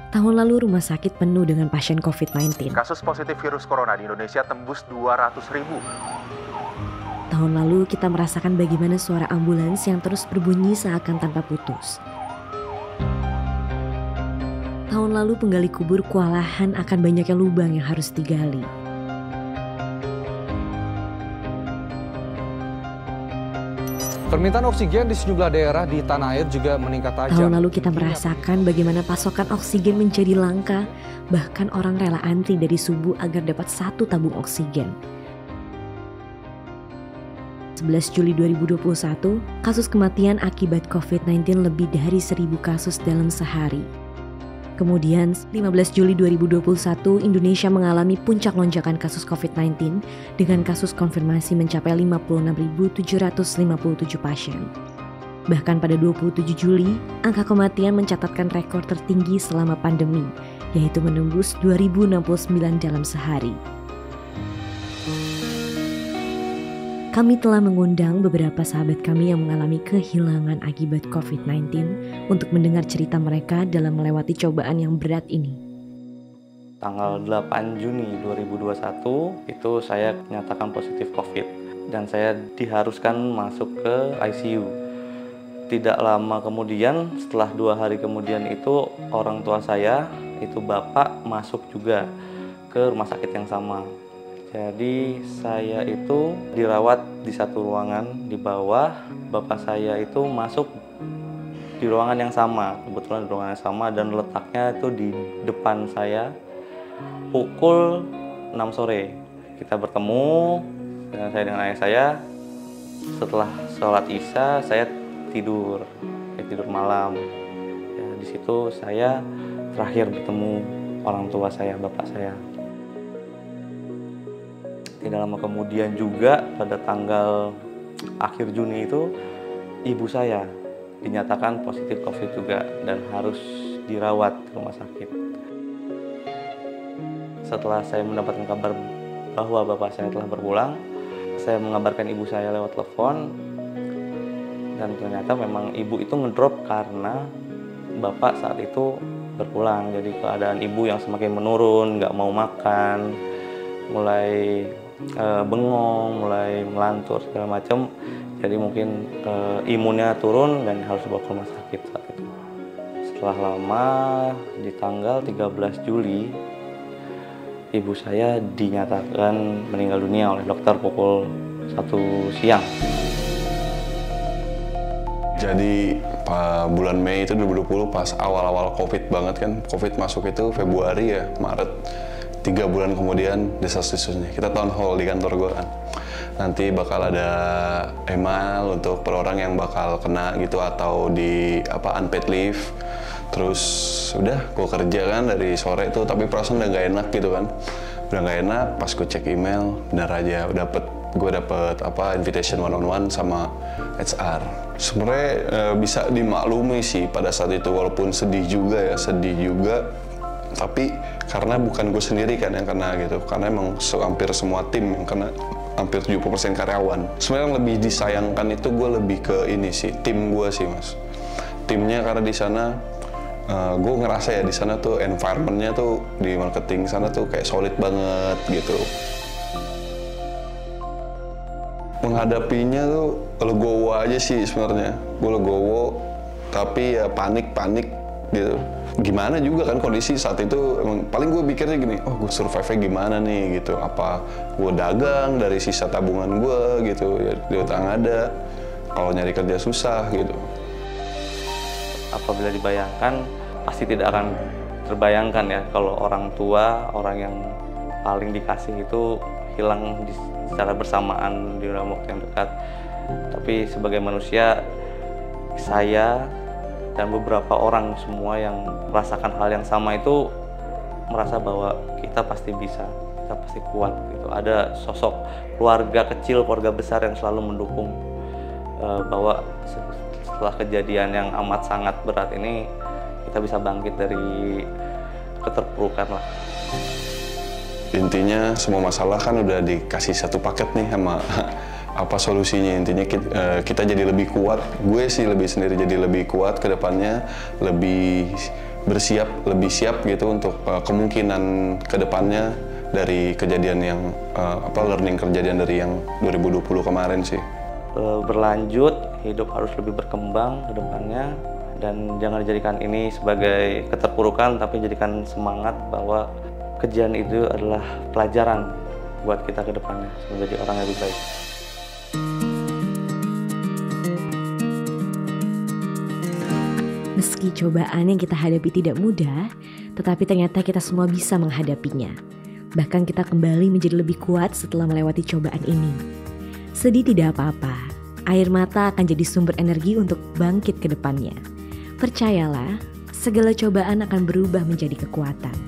Tahun lalu rumah sakit penuh dengan pasien COVID-19. Kasus positif virus corona di Indonesia tembus 200.000. Tahun lalu kita merasakan bagaimana suara ambulans yang terus berbunyi seakan tanpa putus. Tahun lalu penggali kubur kewalahan akan banyaknya lubang yang harus digali. Permintaan oksigen di sejumlah daerah di tanah air juga meningkat tajam. Tahun lalu kita merasakan bagaimana pasokan oksigen menjadi langka, bahkan orang rela antri dari subuh agar dapat 1 tabung oksigen. 11 Juli 2021, kasus kematian akibat COVID-19 lebih dari 1.000 kasus dalam sehari. Kemudian, 15 Juli 2021, Indonesia mengalami puncak lonjakan kasus COVID-19 dengan kasus konfirmasi mencapai 56.757 pasien. Bahkan pada 27 Juli, angka kematian mencatatkan rekor tertinggi selama pandemi, yaitu menembus 2.069 dalam sehari. Kami telah mengundang beberapa sahabat kami yang mengalami kehilangan akibat COVID-19 untuk mendengar cerita mereka dalam melewati cobaan yang berat ini. Tanggal 8 Juni 2021 itu saya nyatakan positif COVID dan saya diharuskan masuk ke ICU. Tidak lama kemudian, setelah 2 hari kemudian itu orang tua saya, itu bapak masuk juga ke rumah sakit yang sama. Jadi saya itu dirawat di satu ruangan di bawah, bapak saya itu masuk di ruangan yang sama, kebetulan di ruangan yang sama dan letaknya itu di depan saya pukul 6 sore. Kita bertemu dengan ayah saya, setelah sholat isya saya tidur malam. Ya, di situ saya terakhir bertemu orang tua saya, bapak saya. Tidak lama kemudian juga pada tanggal akhir Juni itu ibu saya dinyatakan positif COVID juga dan harus dirawat di rumah sakit. Setelah saya mendapatkan kabar bahwa bapak saya telah berpulang, saya mengabarkan ibu saya lewat telepon dan ternyata memang ibu itu ngedrop karena bapak saat itu berpulang. Jadi keadaan ibu yang semakin menurun, nggak mau makan, mulai bengong, mulai melantur segala macam. Jadi mungkin imunnya turun dan harus dibawa ke rumah sakit saat itu. Setelah lama di tanggal 13 Juli ibu saya dinyatakan meninggal dunia oleh dokter pukul 1 siang. Jadi bulan Mei itu 2020 pas awal-awal COVID banget kan, COVID masuk itu Februari ya, Maret. 3 bulan kemudian desas-desusnya, kita town hall di kantor gue kan. Nanti bakal ada email untuk per orang yang bakal kena gitu atau di unpaid leave. Terus udah gue kerja kan dari sore tuh, tapi perasaan udah gak enak gitu kan. Udah gak enak, pas gue cek email, benar aja gue dapet invitation one-on-one sama HR. Sebenarnya bisa dimaklumi sih pada saat itu, walaupun sedih juga. Tapi karena bukan gue sendiri kan yang kena gitu, karena emang hampir semua tim yang kena, hampir 70% karyawan. Sebenarnya yang lebih disayangkan itu gue lebih ke ini sih, tim gue sih mas. Timnya karena di sana gue ngerasa ya di sana tuh environmentnya tuh di marketing sana tuh kayak solid banget gitu. Menghadapinya tuh legowo aja sih sebenarnya. Gue legowo, tapi ya panik gitu. Gimana juga kan kondisi saat itu, emang paling gue pikirnya gini, oh gue survive-nya gimana nih gitu, apa gue dagang dari sisa tabungan gue gitu, ya di utang ada, kalau nyari kerja susah gitu. Apabila dibayangkan, pasti tidak akan terbayangkan ya kalau orang tua, orang yang paling dikasih itu hilang secara bersamaan di dalam waktu yang dekat. Tapi sebagai manusia, saya dan beberapa orang semua yang merasakan hal yang sama itu merasa bahwa kita pasti bisa, kita pasti kuat gitu. Ada sosok keluarga kecil, keluarga besar yang selalu mendukung bahwa setelah kejadian yang amat sangat berat ini kita bisa bangkit dari keterpurukan lah. Intinya semua masalah kan udah dikasih satu paket nih sama apa solusinya. Intinya kita jadi lebih kuat, gue sih lebih sendiri jadi lebih kuat ke depannya, lebih lebih siap gitu untuk kemungkinan kedepannya dari kejadian yang learning kejadian dari yang 2020 kemarin sih. Berlanjut, hidup harus lebih berkembang ke depannya, dan jangan dijadikan ini sebagai keterpurukan, tapi jadikan semangat bahwa kejadian itu adalah pelajaran buat kita ke depannya menjadi orang yang lebih baik. Meski cobaan yang kita hadapi tidak mudah, tetapi ternyata kita semua bisa menghadapinya. Bahkan kita kembali menjadi lebih kuat setelah melewati cobaan ini. Sedih tidak apa-apa, air mata akan jadi sumber energi untuk bangkit ke depannya. Percayalah, segala cobaan akan berubah menjadi kekuatan.